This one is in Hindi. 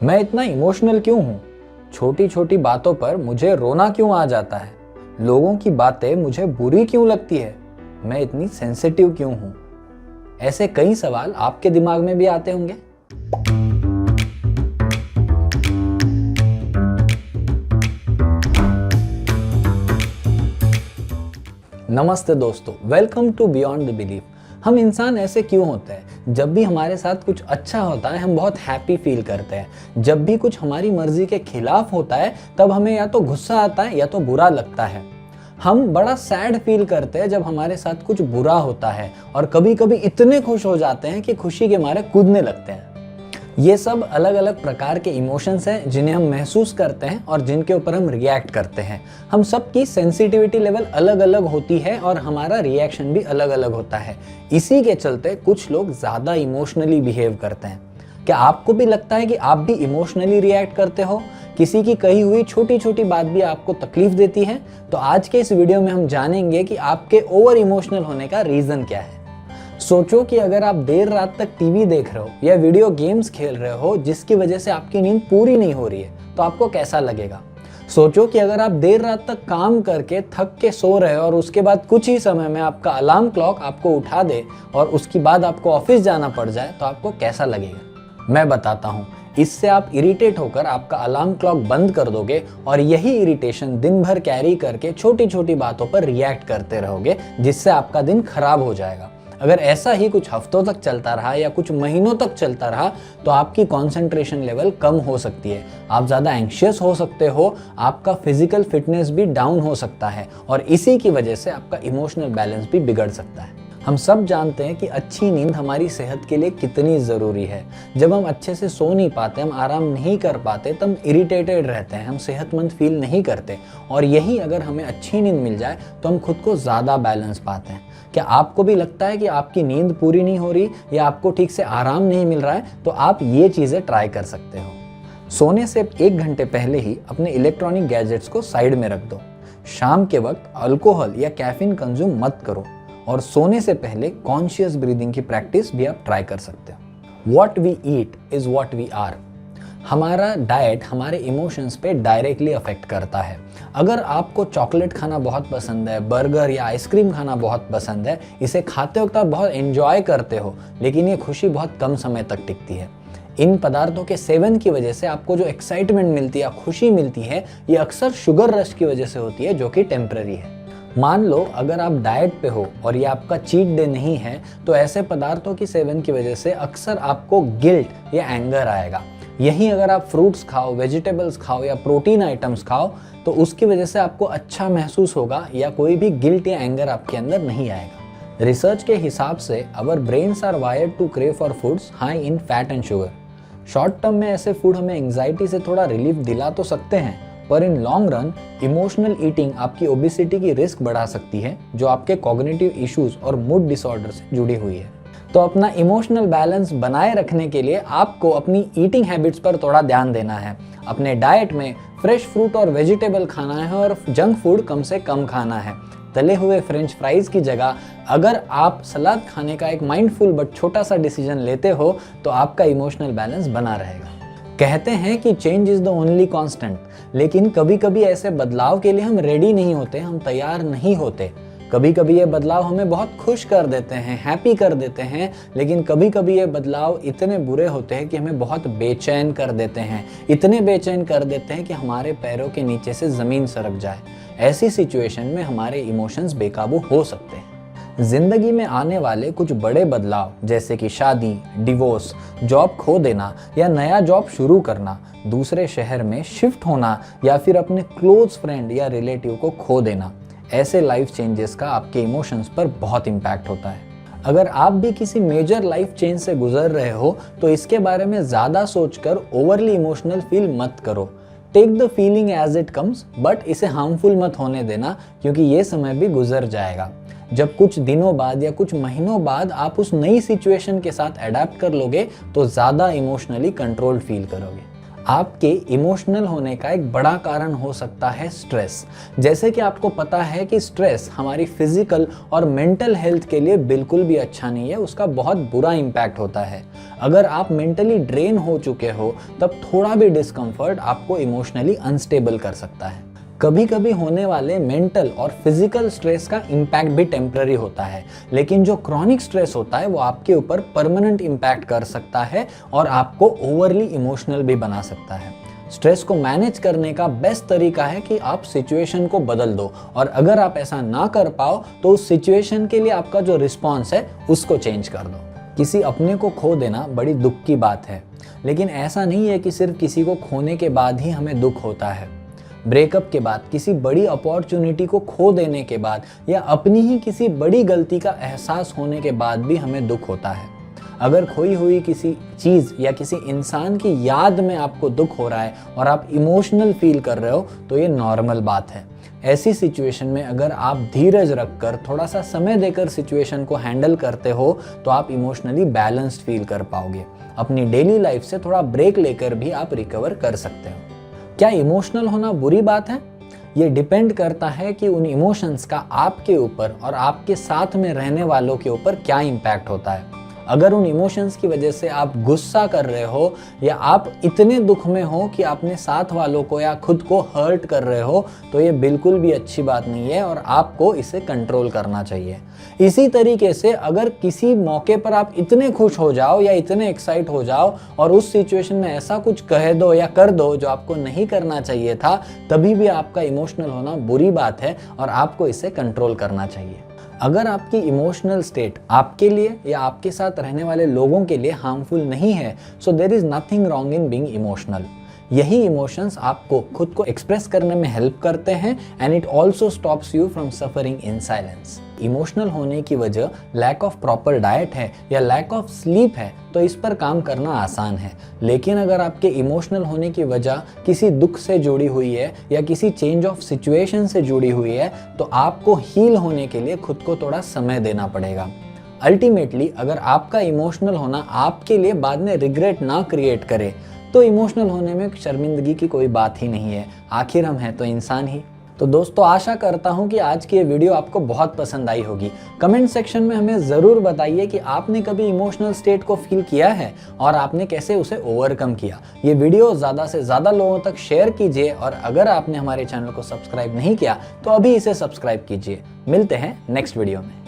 मैं इतना इमोशनल क्यों हूँ? छोटी छोटी बातों पर मुझे रोना क्यों आ जाता है? लोगों की बातें मुझे बुरी क्यों लगती है? मैं इतनी सेंसिटिव क्यों हूँ? ऐसे कई सवाल आपके दिमाग में भी आते होंगे। नमस्ते दोस्तों, welcome to beyond the belief. हम इंसान ऐसे क्यों होते हैं? जब भी हमारे साथ कुछ अच्छा होता है हम बहुत हैप्पी फील करते हैं। जब भी कुछ हमारी मर्जी के खिलाफ होता है तब हमें या तो गुस्सा आता है या तो बुरा लगता है। हम बड़ा सैड फील करते हैं जब हमारे साथ कुछ बुरा होता है, और कभी कभी इतने खुश हो जाते हैं कि खुशी के मारे कूदने लगते हैं। ये सब अलग अलग प्रकार के इमोशंस हैं जिन्हें हम महसूस करते हैं और जिनके ऊपर हम रिएक्ट करते हैं। हम सब की सेंसिटिविटी लेवल अलग अलग होती है और हमारा रिएक्शन भी अलग अलग होता है। इसी के चलते कुछ लोग ज़्यादा इमोशनली बिहेव करते हैं। क्या आपको भी लगता है कि आप भी इमोशनली रिएक्ट करते हो? किसी की कही हुई छोटी छोटी बात भी आपको तकलीफ देती है? तो आज के इस वीडियो में हम जानेंगे कि आपके ओवर इमोशनल होने का रीज़न क्या है। सोचो कि अगर आप देर रात तक टीवी देख रहे हो या वीडियो गेम्स खेल रहे हो जिसकी वजह से आपकी नींद पूरी नहीं हो रही है, तो आपको कैसा लगेगा? सोचो कि अगर आप देर रात तक काम करके थक के सो रहे हो और उसके बाद कुछ ही समय में आपका अलार्म क्लॉक आपको उठा दे और उसके बाद आपको ऑफिस जाना पड़ जाए, तो आपको कैसा लगेगा? मैं बताता हूँ। इससे आप इरिटेट होकर आपका अलार्म क्लॉक बंद कर दोगे और यही इरिटेशन दिन भर कैरी करके छोटी छोटी बातों पर रिएक्ट करते रहोगे, जिससे आपका दिन खराब हो जाएगा। अगर ऐसा ही कुछ हफ्तों तक चलता रहा या कुछ महीनों तक चलता रहा तो आपकी कंसंट्रेशन लेवल कम हो सकती है, आप ज़्यादा एंग्शियस हो सकते हो, आपका फिजिकल फिटनेस भी डाउन हो सकता है और इसी की वजह से आपका इमोशनल बैलेंस भी बिगड़ सकता है। हम सब जानते हैं कि अच्छी नींद हमारी सेहत के लिए कितनी ज़रूरी है। जब हम अच्छे से सो नहीं पाते, हम आराम नहीं कर पाते, तब इरिटेटेड रहते हैं, हम सेहतमंद फील नहीं करते। और यही अगर हमें अच्छी नींद मिल जाए तो हम खुद को ज़्यादा बैलेंस पाते हैं। क्या आपको भी लगता है कि आपकी नींद पूरी नहीं हो रही या आपको ठीक से आराम नहीं मिल रहा है? तो आप ये चीज़ें ट्राई कर सकते हो। सोने से 1 घंटे पहले ही अपने इलेक्ट्रॉनिक गैजेट्स को साइड में रख दो। शाम के वक्त अल्कोहल या कैफीन कंज्यूम मत करो और सोने से पहले कॉन्शियस ब्रीदिंग की प्रैक्टिस भी आप ट्राई कर सकते हो। What we eat is what we are. हमारा डाइट हमारे इमोशंस पे डायरेक्टली अफेक्ट करता है। अगर आपको चॉकलेट खाना बहुत पसंद है, बर्गर या आइसक्रीम खाना बहुत पसंद है, इसे खाते वक्त आप बहुत एंजॉय करते हो, लेकिन ये खुशी बहुत कम समय तक टिकती है। इन पदार्थों के सेवन की वजह से आपको जो एक्साइटमेंट मिलती है, खुशी मिलती है, ये अक्सर शुगर रश की वजह से होती है, जो कि टेम्पररी है। मान लो अगर आप डाइट पे हो और ये आपका चीट डे नहीं है, तो ऐसे पदार्थों की सेवन की वजह से अक्सर आपको गिल्ट या एंगर आएगा। यही अगर आप फ्रूट्स खाओ, वेजिटेबल्स खाओ या प्रोटीन आइटम्स खाओ, तो उसकी वजह से आपको अच्छा महसूस होगा या कोई भी गिल्ट या एंगर आपके अंदर नहीं आएगा। रिसर्च के हिसाब से our brains are wired to crave for foods high in fat and sugar. Short term में ऐसे फूड हमें एंग्जाइटी से थोड़ा रिलीफ दिला तो सकते हैं, पर in long run emotional eating आपकी ओबेसिटी की रिस्क बढ़ा सकती है, जो आपके कॉग्निटिव इश्यूज और मूड डिसऑर्डर से जुड़ी हुई है। तो अपना इमोशनल बैलेंस बनाए रखने के लिए आपको अपनी ईटिंग हैबिट्स पर थोड़ा ध्यान देना है। अपने डाइट में फ्रेश फ्रूट और वेजिटेबल खाना है और जंक फूड कम से कम खाना है। तले हुए फ्रेंच फ्राइज की जगह अगर आप सलाद खाने का एक माइंडफुल बट छोटा सा डिसीजन लेते हो तो आपका इमोशनल बैलेंस बना रहेगा। कहते हैं कि change is the only constant, लेकिन कभी कभी ऐसे बदलाव के लिए हम रेडी नहीं होते, हम तैयार नहीं होते। कभी कभी ये बदलाव हमें बहुत खुश कर देते हैं, हैप्पी कर देते हैं, लेकिन कभी कभी ये बदलाव इतने बुरे होते हैं कि हमें बहुत बेचैन कर देते हैं, इतने बेचैन कर देते हैं कि हमारे पैरों के नीचे से ज़मीन सरक जाए। ऐसी सिचुएशन में हमारे इमोशंस बेकाबू हो सकते हैं। जिंदगी में आने वाले कुछ बड़े बदलाव जैसे कि शादी, डिवोर्स, जॉब खो देना या नया जॉब शुरू करना, दूसरे शहर में शिफ्ट होना या फिर अपने क्लोज फ्रेंड या रिलेटिव को खो देना, ऐसे लाइफ चेंजेस का आपके इमोशंस पर बहुत इम्पैक्ट होता है। अगर आप भी किसी मेजर लाइफ चेंज से गुजर रहे हो तो इसके बारे में ज़्यादा सोचकर ओवरली इमोशनल फील मत करो। Take the feeling as it comes, but इसे हार्मफुल मत होने देना, क्योंकि ये समय भी गुजर जाएगा। जब कुछ दिनों बाद या कुछ महीनों बाद आप उस नई सिचुएशन के साथ अडेप्ट कर लोगे तो ज़्यादा इमोशनली कंट्रोल्ड फील करोगे। आपके इमोशनल होने का एक बड़ा कारण हो सकता है स्ट्रेस। जैसे कि आपको पता है कि स्ट्रेस हमारी फिजिकल और मेंटल हेल्थ के लिए बिल्कुल भी अच्छा नहीं है, उसका बहुत बुरा इम्पैक्ट होता है। अगर आप मेंटली ड्रेन हो चुके हो तब थोड़ा भी डिस्कम्फर्ट आपको इमोशनली अनस्टेबल कर सकता है। कभी कभी होने वाले मेंटल और फिजिकल स्ट्रेस का इम्पैक्ट भी टेम्पररी होता है, लेकिन जो क्रॉनिक स्ट्रेस होता है वो आपके ऊपर परमानेंट इम्पैक्ट कर सकता है और आपको ओवरली इमोशनल भी बना सकता है। स्ट्रेस को मैनेज करने का बेस्ट तरीका है कि आप सिचुएशन को बदल दो, और अगर आप ऐसा ना कर पाओ तो उस सिचुएशन के लिए आपका जो रिस्पॉन्स है उसको चेंज कर दो। किसी अपने को खो देना बड़ी दुख की बात है, लेकिन ऐसा नहीं है कि सिर्फ किसी को खोने के बाद ही हमें दुख होता है। ब्रेकअप के बाद, किसी बड़ी अपॉर्चुनिटी को खो देने के बाद, या अपनी ही किसी बड़ी गलती का एहसास होने के बाद भी हमें दुख होता है। अगर खोई हुई किसी चीज़ या किसी इंसान की याद में आपको दुख हो रहा है और आप इमोशनल फील कर रहे हो तो ये नॉर्मल बात है। ऐसी सिचुएशन में अगर आप धीरज रखकर, थोड़ा सा समय देकर सिचुएशन को हैंडल करते हो तो आप इमोशनली बैलेंस्ड फील कर पाओगे। अपनी डेली लाइफ से थोड़ा ब्रेक लेकर भी आप रिकवर कर सकते हो। क्या इमोशनल होना बुरी बात है? ये डिपेंड करता है कि उन इमोशंस का आपके ऊपर और आपके साथ में रहने वालों के ऊपर क्या इम्पैक्ट होता है। अगर उन इमोशंस की वजह से आप गुस्सा कर रहे हो या आप इतने दुख में हो कि अपने साथ वालों को या खुद को हर्ट कर रहे हो तो ये बिल्कुल भी अच्छी बात नहीं है और आपको इसे कंट्रोल करना चाहिए। इसी तरीके से अगर किसी मौके पर आप इतने खुश हो जाओ या इतने एक्साइट हो जाओ और उस सिचुएशन में ऐसा कुछ कह दो या कर दो जो आपको नहीं करना चाहिए था, तभी भी आपका इमोशनल होना बुरी बात है और आपको इसे कंट्रोल करना चाहिए। अगर आपकी इमोशनल स्टेट आपके लिए या आपके साथ रहने वाले लोगों के लिए हार्मफुल नहीं है, so there is nothing wrong in being emotional. यही इमोशंस आपको खुद को एक्सप्रेस करने में हेल्प करते हैं and it also stops you from suffering in silence. Emotional होने की वजह लैक ऑफ प्रॉपर डाइट है या लैक ऑफ स्लीप है तो इस पर काम करना आसान है, लेकिन अगर आपके इमोशनल होने की वजह किसी दुख से जुड़ी हुई है या किसी चेंज ऑफ सिचुएशन से जुड़ी हुई है तो आपको हील होने के लिए खुद को थोड़ा समय देना पड़ेगा। अल्टीमेटली अगर आपका इमोशनल होना आपके लिए बाद में रिग्रेट ना क्रिएट करे तो इमोशनल होने में शर्मिंदगी की कोई बात ही नहीं है। आखिर हम हैं तो इंसान ही। तो दोस्तों, आशा करता हूं कि आज की ये वीडियो आपको बहुत पसंद आई होगी। कमेंट सेक्शन में हमें ज़रूर बताइए कि आपने कभी इमोशनल स्टेट को फील किया है और आपने कैसे उसे ओवरकम किया। ये वीडियो ज़्यादा से ज़्यादा लोगों तक शेयर कीजिए और अगर आपने हमारे चैनल को सब्सक्राइब नहीं किया तो अभी इसे सब्सक्राइब कीजिए। मिलते हैं नेक्स्ट वीडियो में।